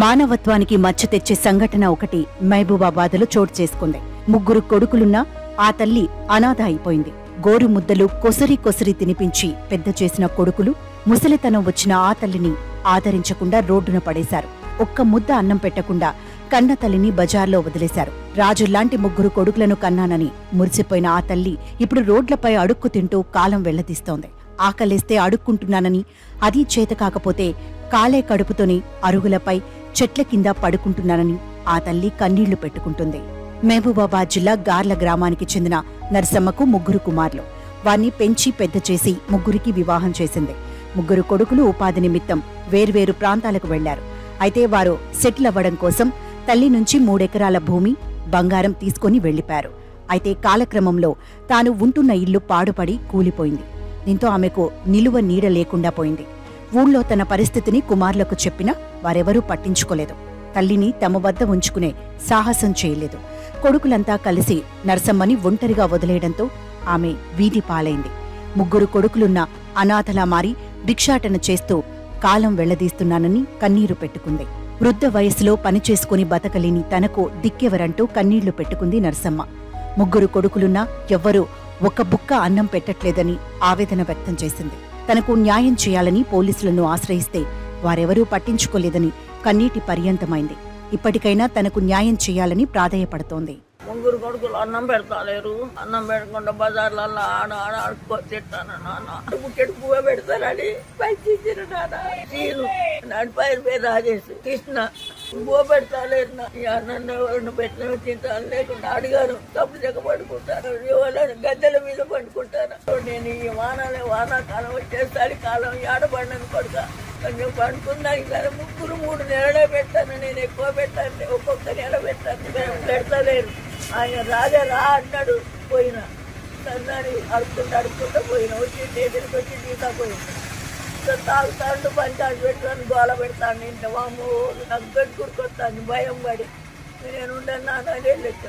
మానవత్వానికి మచ్చ తెచ్చే సంఘటన ఒకటి మహబూబాబాద్లో చోటు చేసుకుంది. 3 కొడుకులున్నా ఆ తల్లి అనాథ అయిపోయింది. గోరు ముద్దలు కొసరి కొసరి తినిపించి పెద్ద చేసిన కొడుకులు ముసలితనం వచ్చిన ఆ తల్లిని ఆదరించకుండా రోడ్డున పడేశారు. ఒక్క ముద్ద అన్నం పెట్టకుండా కన్న తల్లిని బజార్లో వదిలేశారు. రాజుల్లాంటి 3 కొడుకులను కన్నానని మురిసిపోయిన ఆ తల్లి ఇప్పుడు రోడ్లపై అడుక్కు తింటూ కాలం వెళ్లదీస్తోంది. ఆకలేస్తే అడుక్కుంటున్నానని, అదీ చేత కాకపోతే కాలే కడుపుతోని అరుగులపై చెట్ల కింద పడుకుంటున్నానని ఆ తల్లి కన్నీళ్లు పెట్టుకుంటుంది. మహబూబాబాద్ జిల్లా గార్ల గ్రామానికి చెందిన నర్సమ్మకు 3 కుమార్లు. వారిని పెంచి పెద్ద చేసి 3కి వివాహం చేసింది. 3 కొడుకులు ఉపాధి నిమిత్తం వేర్వేరు ప్రాంతాలకు వెళ్లారు. అయితే వారు సెటిల్ అవ్వడం కోసం తల్లి నుంచి 3 ఎకరాల భూమి, బంగారం తీసుకుని వెళ్లిపారు. అయితే కాలక్రమంలో తాను ఉంటున్న ఇల్లు పాడుపడి కూలిపోయింది. దీంతో ఆమెకు నిలువ నీడ లేకుండా పోయింది. ఊళ్ళో తన పరిస్థితిని కుమారులకు చెప్పినా వారెవరూ పట్టించుకోలేదు. తల్లిని తమ వద్ద ఉంచుకునే సాహసం చేయలేదు. కొడుకులంతా కలిసి నర్సమ్మని ఒంటరిగా వదిలేయడంతో ఆమె వీధి పాలైంది. 3 కొడుకులున్న అనాథలా మారి భిక్షాటన చేస్తూ కాలం వెళ్లదీస్తున్నానని కన్నీరు పెట్టుకుంది. వృద్ధ వయసులో పనిచేసుకుని బతకలేని తనకు దిక్కెవరంటూ కన్నీళ్లు పెట్టుకుంది నర్సమ్మ. 3 కొడుకులున్నా ఎవ్వరూ ఒక్క బుక్క అన్నం పెట్టట్లేదని ఆవేదన వ్యక్తం చేసింది. తనకు న్యాయం చేయాలని పోలీసులను ఆశ్రయిస్తే వారెవరూ పట్టించుకోలేదని కన్నీటి పర్యంతమైంది. ఇప్పటికైనా తనకు న్యాయం చేయాలని ప్రాధేయపడుతోంది. 3 కొడుకులు అన్నం పెడతాలేరు. అన్నం పెట్టకుండా బజార్లలో తిట్టాను నాన్న. బుక్కెట్ పువ్వు పెడతారని పైకి ఇచ్చిన నాన్న పైరు మీద రాజేసి కృష్ణ పువ్వు పెడతాలేరు. నన్ను ఎవరిని పెట్టిన తింటాను లేకుండా అడిగారు. తప్పుడు చెక్క పడుకుంటారు, గద్దెల మీద పండుకుంటారు. నేను ఈ వానాకాలం వచ్చేసరి కాలం ఏడబడినని కొడుక కొంచెం పండుకున్నాను. కానీ 3 నెలలే పెట్టాను. నేను ఎక్కువ పెట్టాను, ఒక్కొక్క నెల పెట్టాను. పెడతలేరు. ఆయన రాజా రా అన్నాడు. పోయినా సన్నాని అడుక్కుంటూ పోయినా. వచ్చి దగ్గరికి వచ్చి తీసా పోయింది. తాగుతాడు, పంచాయతీ పెడతాను, గోల పెడతాను. ఇంత వాము నాకు గట్టుకుడుకొస్తాను భయం పడి నేను ఉండను నాన్న అదే లెక్క.